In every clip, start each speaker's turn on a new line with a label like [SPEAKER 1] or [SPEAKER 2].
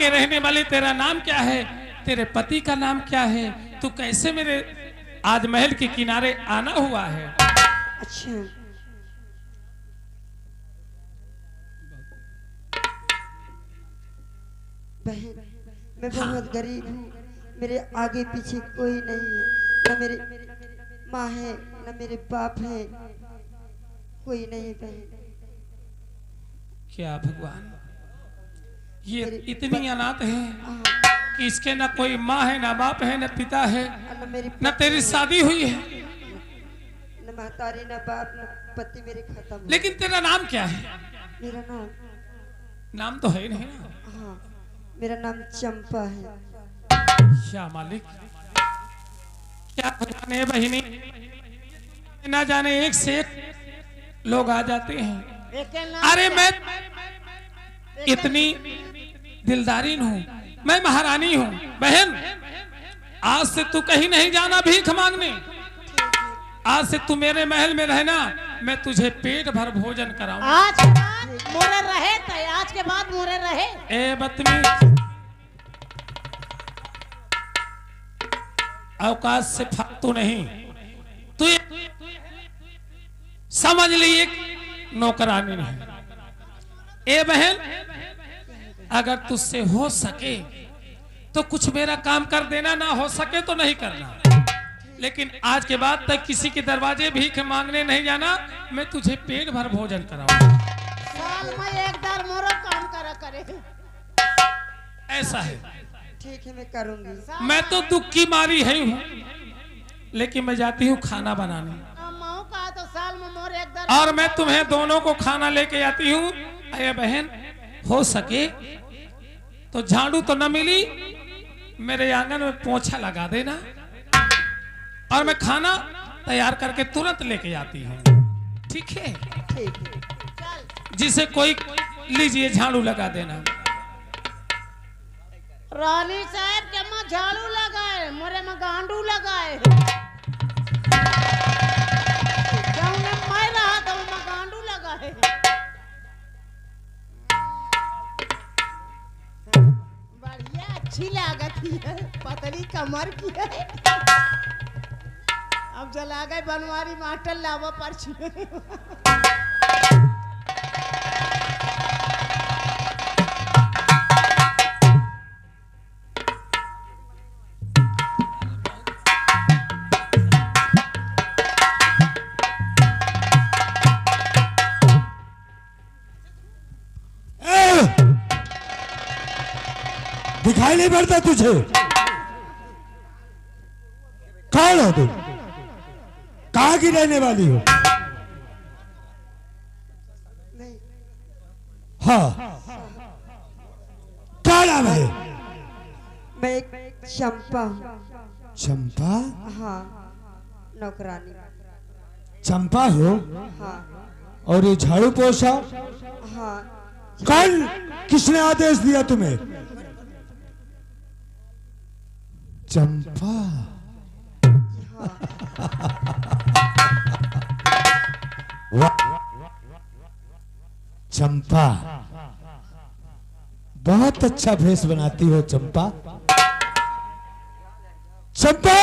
[SPEAKER 1] के रहने वाले, तेरा नाम क्या है, तेरे पति का नाम क्या है, तू कैसे मेरे आज महल के किनारे आना हुआ है?
[SPEAKER 2] अच्छा, बहन मैं बहुत गरीब हूँ, मेरे आगे पीछे कोई नहीं है, न मेरे माँ है न मेरे बाप है, कोई नहीं बहन।
[SPEAKER 1] क्या भगवान, ये इतनी अनाथ है
[SPEAKER 2] हाँ,
[SPEAKER 1] कि इसके न कोई माँ है, न बाप है, न पिता है,
[SPEAKER 2] न मेरी
[SPEAKER 1] न तेरी शादी हुई है,
[SPEAKER 2] न महतारी न बाप न पति मेरे खत्म हो।
[SPEAKER 1] लेकिन तेरा नाम क्या है?
[SPEAKER 2] मेरा नाम,
[SPEAKER 1] नाम तो है नहीं ना।
[SPEAKER 2] हाँ मेरा नाम चंपा है।
[SPEAKER 1] क्या मालिक, क्या भगवान है बहिनी, ना जाने एक से एक लोग आ जाते हैं। अरे मैं इतनी दिलदारी हूँ, मैं महारानी हूँ बहन। आज से तू कहीं नहीं जाना भीख मांगने, आज से तू मेरे महल में रहना, मैं तुझे पेट भर भोजन कराऊं।
[SPEAKER 3] आज के बाद मोरे रहे, आज के बाद मोरे रहे।
[SPEAKER 1] ए बदतमीज, अवकाश से फालतू नहीं, तू समझ ली एक नौकरानी नहीं। ए बहन, अगर तुझसे हो सके तो कुछ मेरा काम कर देना, ना हो सके तो नहीं करना, लेकिन आज के बाद तक किसी के दरवाजे भीख मांगने नहीं जाना, मैं तुझे पेट भर भोजन कराऊंगा।
[SPEAKER 3] साल में एक बार मोरो काम करा करे।
[SPEAKER 1] ऐसा है,
[SPEAKER 2] ठीक है मैं करूंगी।
[SPEAKER 1] मैं तो दुख की मारी है हूँ, लेकिन मैं जाती हूँ खाना बनाने,
[SPEAKER 3] माँ का तो साल में मोर एक बार,
[SPEAKER 1] और मैं तुम्हें दोनों को खाना लेके आती हूँ। अरे बहन, हो सके तो झाड़ू तो न मिली, मेरे आंगन में पोछा लगा देना, और मैं खाना तैयार करके तुरंत लेके आती हूँ। ठीक है?
[SPEAKER 2] ठीक है।
[SPEAKER 3] चल
[SPEAKER 1] जिसे कोई लीजिए झाड़ू लगा देना।
[SPEAKER 3] रानी साहब के माँ झाड़ू लगाए, मोरे में गांडू लगाए। जौने मैं रहा तो मैं गांडू लगाए। बढ़िया अच्छी लागत है, पतली कमर की है। अब जला गए बनवारी मास्टर लावा पर्ची।
[SPEAKER 4] दिखाई नहीं पड़ता तुझे? कौन हो तुम? कहाँ की रहने वाली हो?
[SPEAKER 2] नहीं,
[SPEAKER 4] हाँ, क्या नाम है?
[SPEAKER 2] मैं एक चंपा हूँ।
[SPEAKER 4] चंपा?
[SPEAKER 2] हाँ, नौकरानी।
[SPEAKER 4] चंपा हो?
[SPEAKER 2] हाँ
[SPEAKER 4] और ये झाड़ू पोछा?
[SPEAKER 2] हाँ,
[SPEAKER 4] कौन, किसने आदेश दिया तुम्हें? चंपा? चंपा, बहुत अच्छा भेष बनाती हो चंपा। चंपा,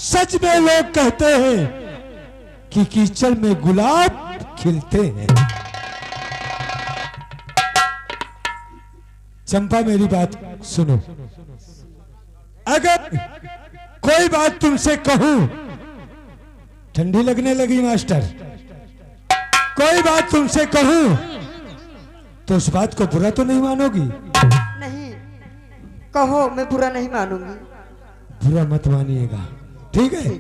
[SPEAKER 4] सच में लोग कहते हैं कि कीचड़ में गुलाब खिलते हैं। चंपा मेरी बात सुनो, अगर कोई बात तुमसे कहूं, ठंडी लगने लगी मास्टर, कोई बात तुमसे कहूं तो उस बात को बुरा तो नहीं मानोगी?
[SPEAKER 2] नहीं, कहो, मैं बुरा नहीं मानूंगी।
[SPEAKER 4] बुरा मत मानिएगा, ठीक है?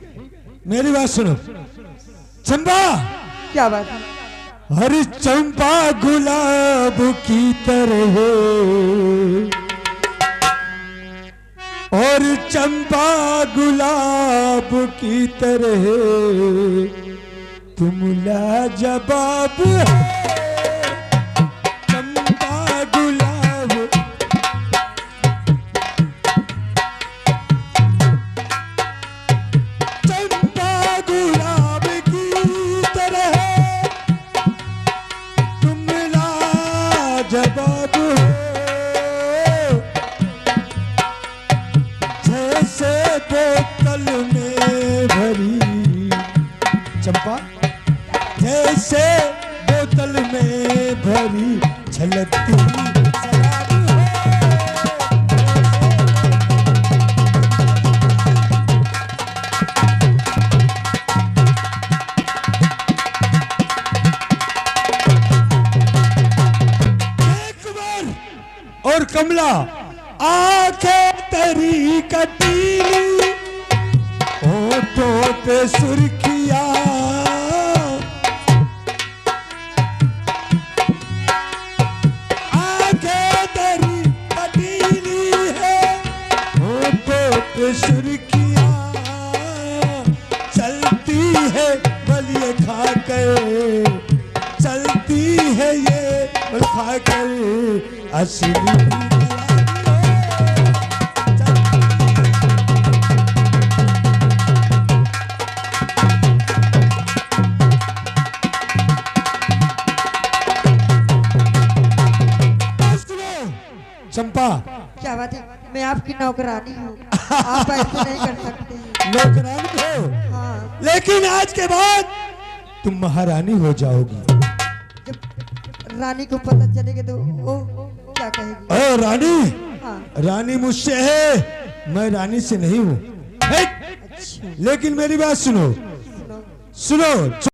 [SPEAKER 4] मेरी बात सुनो चंपा।
[SPEAKER 2] क्या बात है?
[SPEAKER 4] हर चंपा गुलाब की तरह, और चंपा गुलाब की तरह तुम लाजवाब हो। चंपा गुलाब, चंपा गुलाब की तरह तुम लाजवाब हो। चंपा, जैसे बोतल में भरी छलकती शराब हो। एक बार और कमला, आंखें तेरी कटीली, होठों पे सुर्खियां, आंखें तेरी कटीली है, होठों पे सुर्खियां, चलती है बलिए खाकर, चलती है ये बल खाकर असली। चंपा,
[SPEAKER 2] क्या बात है, मैं आपकी नौकरानी हूँ, आप ऐसे नहीं कर सकते।
[SPEAKER 4] नौकरानी हो,
[SPEAKER 2] हाँ,
[SPEAKER 4] लेकिन आज के बाद तुम महारानी हो जाओगी।
[SPEAKER 2] जब रानी को पता चलेगा तो वो क्या कहेगी?
[SPEAKER 4] ओ रानी,
[SPEAKER 2] हाँ,
[SPEAKER 4] रानी मुझसे है, मैं रानी से नहीं हूँ।
[SPEAKER 2] अच्छा,
[SPEAKER 4] लेकिन मेरी बात सुनो,
[SPEAKER 2] सुनो।
[SPEAKER 4] सुनो।